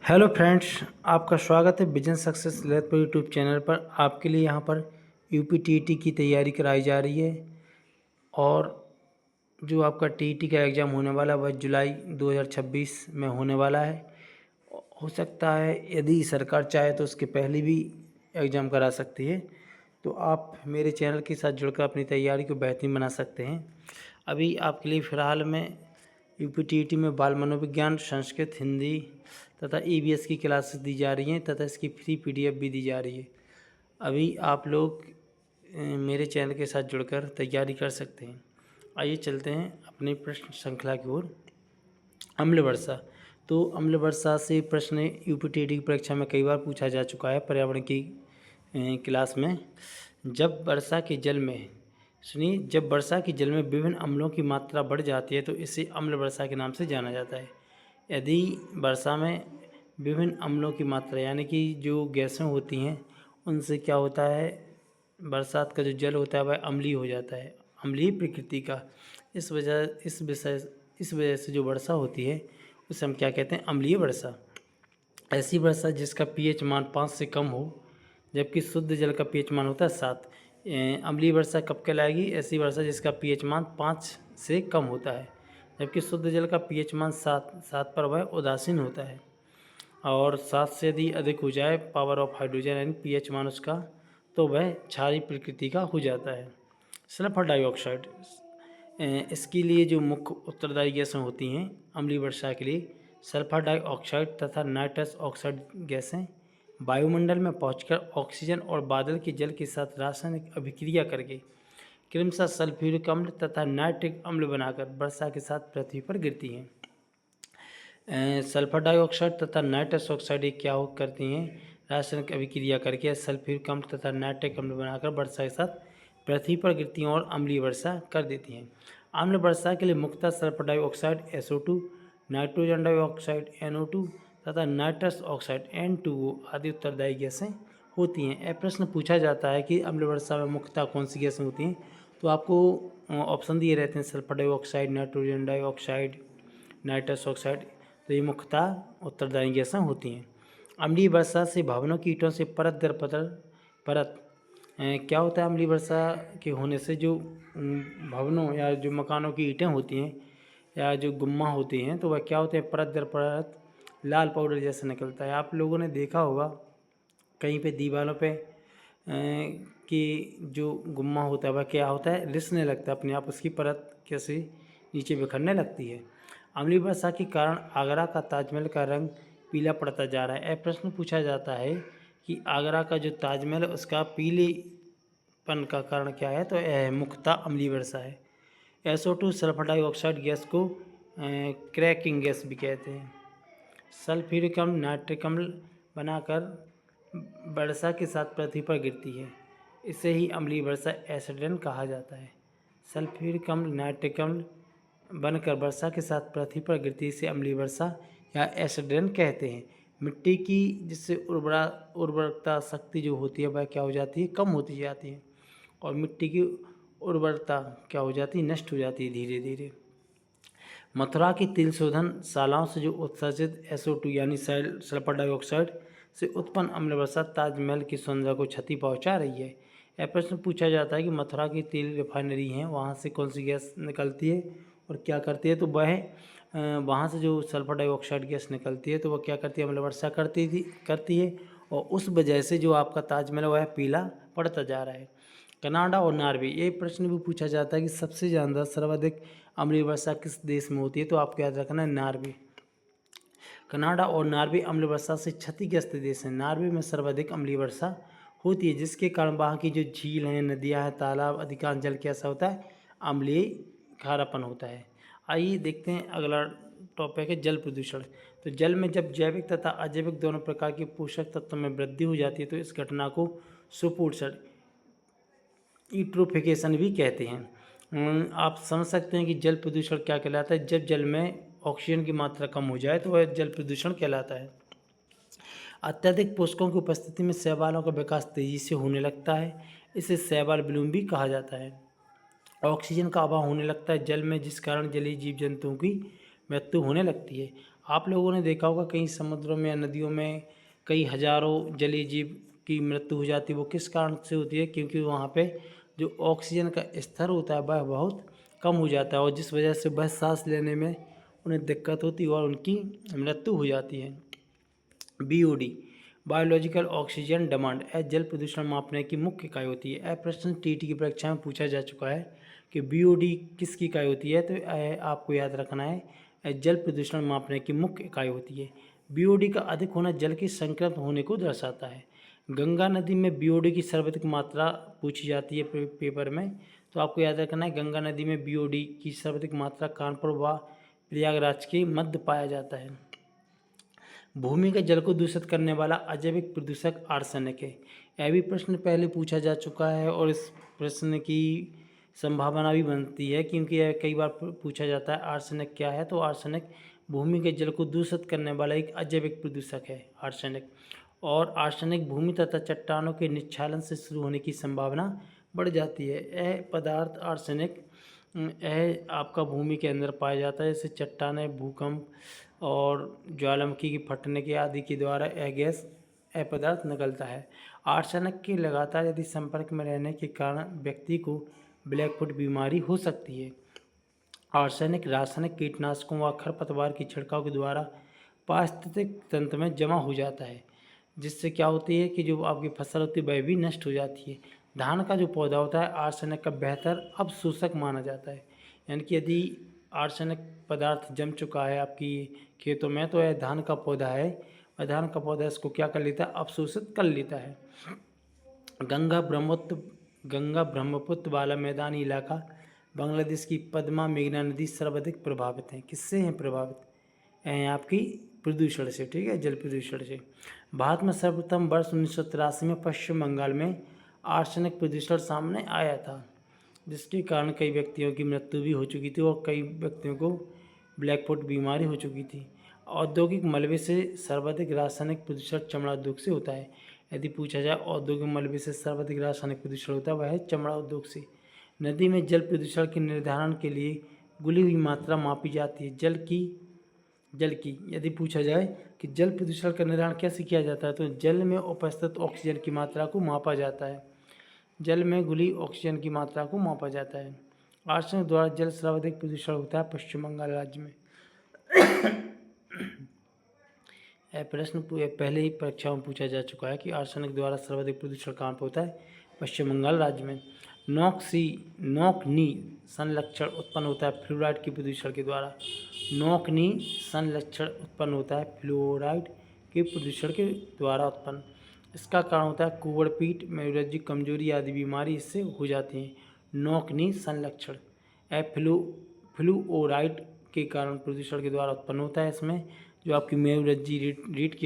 Hello friends, आपका स्वागत है business success lab YouTube channel पर। आपके लिए यहाँ पर यूपी की तैयारी कराई जा रही है और जो आपका टीईटी का एग्ज़ाम होने वाला है वह जुलाई 2026 में होने वाला है। हो सकता है यदि सरकार चाहे तो उसके पहले भी एग्ज़ाम करा सकती है। तो आप मेरे चैनल के साथ जुड़कर अपनी तैयारी को बेहतरीन बना सकते हैं। अभी आपके लिए फ़िलहाल में यूपी में बाल मनोविज्ञान, संस्कृत, हिंदी तथा ईवीएस की क्लासेस दी जा रही हैं तथा इसकी फ्री पीडीएफ भी दी जा रही है। अभी आप लोग मेरे चैनल के साथ जुड़कर तैयारी कर सकते हैं। आइए चलते हैं अपनी प्रश्न श्रृंखला की ओर। अम्ल वर्षा। तो अम्ल वर्षा से प्रश्न यूपी की परीक्षा में कई बार पूछा जा चुका है पर्यावरण की क्लास में। जब वर्षा के जल में जब वर्षा के जल में विभिन्न अम्लों की मात्रा बढ़ जाती है तो इसे अम्ल वर्षा के नाम से जाना जाता है। यदि वर्षा में विभिन्न अम्लों की मात्रा यानी कि जो गैसें होती हैं उनसे क्या होता है, बरसात का जो जल होता है वह अम्लीय हो जाता है, अम्लीय प्रकृति का। इस वजह से जो वर्षा होती है उसे हम क्या कहते हैं, अम्लीय वर्षा। ऐसी वर्षा जिसका पीएच मान 5 से कम हो, जबकि शुद्ध जल का पीएच मान होता है 7। अम्लीय वर्षा कब कहलाएगी? ऐसी वर्षा जिसका पीएच मान 5 से कम होता है, जबकि शुद्ध जल का पीएच मान 7 पर वह उदासीन होता है। और 7 से यदि अधिक हो जाए पावर ऑफ हाइड्रोजन यानी पीएच मान उसका, तो वह क्षारीय प्रकृति का हो जाता है। सल्फर डाइऑक्साइड, इसके लिए जो मुख्य उत्तरदायी गैसें होती हैं अम्लीय वर्षा के लिए, सल्फर डाइऑक्साइड तथा नाइट्रस ऑक्साइड गैसें वायुमंडल में पहुंचकर ऑक्सीजन और बादल के जल के साथ रासायनिक अभिक्रिया करके क्रमशः सल्फ्यूरिक अम्ल तथा नाइट्रिक अम्ल बनाकर वर्षा के साथ पृथ्वी पर गिरती हैं। सल्फर डाइऑक्साइड तथा नाइट्रस ऑक्साइड ये क्या करती हैं, रासायनिक अभिक्रिया करके सल्फ्यूरिक अम्ल तथा नाइट्रिक अम्ल बनाकर वर्षा के साथ पृथ्वी पर गिरती हैं और अम्लीय वर्षा कर देती हैं। अम्ल वर्षा के लिए मुख्यतः sulphur dioxide SO2, nitrogen dioxide NO2 तथा नाइट्रस ऑक्साइड N2O आदि उत्तरदायी गैसें होती हैं। यह प्रश्न पूछा जाता है कि अम्ल वर्षा में मुख्यतः कौन सी गैसें होती हैं, तो आपको ऑप्शन दिए रहते हैं sulphur dioxide, nitrogen dioxide, nitrous oxide. तो ये मुख्यतः उत्तरदायी गैसें होती हैं। अम्लीय वर्षा से भवनों की ईंटों से परत दर परत क्या होता है, अम्लीय वर्षा के होने से जो भवनों या जो मकानों की ईंटें होती हैं या जो गुम्मा होती हैं तो वह क्या होते हैं, परत दर परत लाल पाउडर जैसा निकलता है। आप लोगों ने देखा होगा कहीं पे दीवारों पे कि जो गुम्मा होता है वह क्या होता है, रिसने लगता है अपने आप, उसकी परत कैसे नीचे बिखरने लगती है। अम्लीय वर्षा के कारण आगरा का ताजमहल का रंग पीला पड़ता जा रहा है। यह प्रश्न पूछा जाता है कि आगरा का जो ताजमहल है उसका पीलेपन का कारण क्या है, तो यह मुख्यतः अम्लीय वर्षा है। SO2 सल्फर डाइऑक्साइड गैस को क्रैकिंग गैस भी कहते हैं। सल्फ्यूरिक अम्ल नाइट्रिक अम्ल बनाकर वर्षा के साथ पृथ्वी पर गिरती है, इसे ही अम्लीय वर्षा एसिड कहा जाता है। सल्फ्यूरिक अम्ल नाइट्रिक अम्ल बनकर वर्षा के साथ पृथ्वी पर गिरती से अम्लीय वर्षा या एसिड रेन कहते हैं। मिट्टी की जिससे उर्वरकता शक्ति जो होती है वह क्या हो जाती है, कम होती जाती है, और मिट्टी की उर्वरकता क्या हो जाती है, नष्ट हो जाती है धीरे धीरे। मथुरा की तेल शोधनशालाओं से जो उत्सर्जित SO2 यानी सल्फर डाइऑक्साइड से उत्पन्न अम्ल वर्षा ताजमहल की सौंदर्य को क्षति पहुंचा रही है। यह प्रश्न पूछा जाता है कि मथुरा की तेल रिफाइनरी हैं वहाँ से कौन सी गैस निकलती है और क्या करती है, तो वह वहाँ से जो सल्फर डाइऑक्साइड गैस निकलती है तो वह क्या करती है, अम्ल वर्षा करती है और उस वजह से जो आपका ताजमहल वह पीला पड़ता जा रहा है। कनाडा और नॉर्वे, ये प्रश्न भी पूछा जाता है कि सबसे ज़्यादा सर्वाधिक अम्लीय वर्षा किस देश में होती है, तो आपको याद रखना है नॉर्वे। कनाडा और नॉर्वे अम्लीय वर्षा से क्षतिग्रस्त देश हैं। नॉर्वे में सर्वाधिक अम्लीय वर्षा होती है जिसके कारण वहाँ की जो झील हैं, नदियाँ हैं, तालाब, अधिकांश जल कैसा होता है, अम्लीय खारापन होता है। आइए देखते हैं अगला टॉपिक है जल प्रदूषण। तो जल में जब जैविक तथा अजैविक दोनों प्रकार के पोषक तत्वों में वृद्धि हो जाती है तो इस घटना को सुपोषण यूट्रोफिकेशन भी कहते हैं। आप समझ सकते हैं कि जल प्रदूषण क्या कहलाता है। जब जल में ऑक्सीजन की मात्रा कम हो जाए तो वह जल प्रदूषण कहलाता है। अत्यधिक पोषकों की उपस्थिति में शैवालों का विकास तेजी से होने लगता है, इसे शैवाल ब्लूम भी कहा जाता है। ऑक्सीजन का अभाव होने लगता है जल में, जिस कारण जलीय जीव जंतुओं की मृत्यु होने लगती है। आप लोगों ने देखा होगा कई समुद्रों में या नदियों में कई हजारों जलीय जीव की मृत्यु हो जाती है। वो किस कारण से होती है? क्योंकि वहाँ पे जो ऑक्सीजन का स्तर होता है वह बहुत कम हो जाता है और जिस वजह से वह सांस लेने में उन्हें दिक्कत होती है और उनकी मृत्यु हो जाती है। BOD बायोलॉजिकल ऑक्सीजन डिमांड जल प्रदूषण मापने की मुख्य इकाई होती है। प्रश्न TT की परीक्षा में पूछा जा चुका है कि BOD किसकी इकाई होती है, तो आपको याद रखना है जल प्रदूषण मापने की मुख्य इकाई होती है। BOD का अधिक होना जल की संक्रमित होने को दर्शाता है। गंगा नदी में BOD की सर्वाधिक मात्रा पूछी जाती है पेपर में, तो आपको याद रखना है गंगा नदी में BOD की सर्वाधिक मात्रा कानपुर व प्रयागराज के मध्य पाया जाता है। भूमि के जल को दूषित करने वाला अजैविक प्रदूषक आर्सेनिक है। यह भी प्रश्न पहले पूछा जा चुका है और इस प्रश्न की संभावना भी बनती है क्योंकि यह कई बार पूछा जाता है आर्सेनिक क्या है। तो आर्सेनिक भूमि के जल को दूषित करने वाला एक अजैविक प्रदूषक है आर्सेनिक। और आर्सेनिक भूमि तथा चट्टानों के निक्षालन से शुरू होने की संभावना बढ़ जाती है। यह पदार्थ आर्सेनिक यह आपका भूमि के अंदर पाया जाता है, जैसे चट्टानें, भूकंप और ज्वालामुखी की फटने के आदि के द्वारा यह गैस यह पदार्थ निकलता है। आर्सेनिक के लगातार यदि संपर्क में रहने के कारण व्यक्ति को ब्लैकफुट बीमारी हो सकती है। आर्सेनिक रासायनिक कीटनाशकों व खरपतवार की छिड़काव के द्वारा पारिस्थितिक तंत्र में जमा हो जाता है, जिससे क्या होती है कि जो आपकी फसल होती है वह भी नष्ट हो जाती है। धान का जो पौधा होता है आर्सेनिक का बेहतर अवशोषक माना जाता है, यानी कि यदि आर्सेनिक पदार्थ जम चुका है आपकी खेतों में तो यह धान का पौधा है, वह धान का पौधा इसको क्या कर लेता है? अवशोषित कर लेता है। गंगा ब्रह्मपुत्र वाला मैदानी इलाका बांग्लादेश की पद्मा मेघना नदी सर्वाधिक प्रभावित है। किससे हैं प्रभावित? हैं आपकी प्रदूषण से, ठीक है, जल प्रदूषण से। भारत में सर्वप्रथम वर्ष 1983 में पश्चिम बंगाल में आर्सेनिक प्रदूषण सामने आया था, जिसके कारण कई व्यक्तियों की मृत्यु भी हो चुकी थी और कई व्यक्तियों को ब्लैकफुट बीमारी हो चुकी थी। औद्योगिक मलबे से सर्वाधिक रासायनिक प्रदूषण चमड़ा उद्योग से होता है। यदि पूछा जाए औद्योगिक मलबे से सर्वाधिक रासायनिक प्रदूषण होता है वह है चमड़ा उद्योग से। नदी में जल प्रदूषण के निर्धारण के लिए घुली हुई मात्रा मापी जाती है। जल की यदि पूछा जाए कि जल प्रदूषण का निर्धारण कैसे किया जाता है, तो जल में उपस्थित ऑक्सीजन की मात्रा को मापा जाता है। जल में घुली ऑक्सीजन की मात्रा को मापा जाता है। आर्सेनिक द्वारा जल सर्वाधिक प्रदूषण होता है पश्चिम बंगाल राज्य में। यह प्रश्न पहले ही परीक्षाओं में पूछा जा चुका है कि आर्सेनिक द्वारा सर्वाधिक प्रदूषण कहाँ पर होता है? पश्चिम बंगाल राज्य में। नोकनी संलक्षण उत्पन्न होता है फ्लोराइड के प्रदूषण के द्वारा। नोकनी संलक्षण उत्पन्न होता है फ्लोराइड के प्रदूषण के द्वारा उत्पन्न। इसका कारण होता है कुबड़पीट, मेरुरज्जु कमजोरी आदि बीमारी इससे हो जाती हैं। नोकनी संलक्षण फ्लूओराइड के कारण प्रदूषण के द्वारा उत्पन्न होता है। इसमें जो आपकी मेरुरज्जु रीढ़ की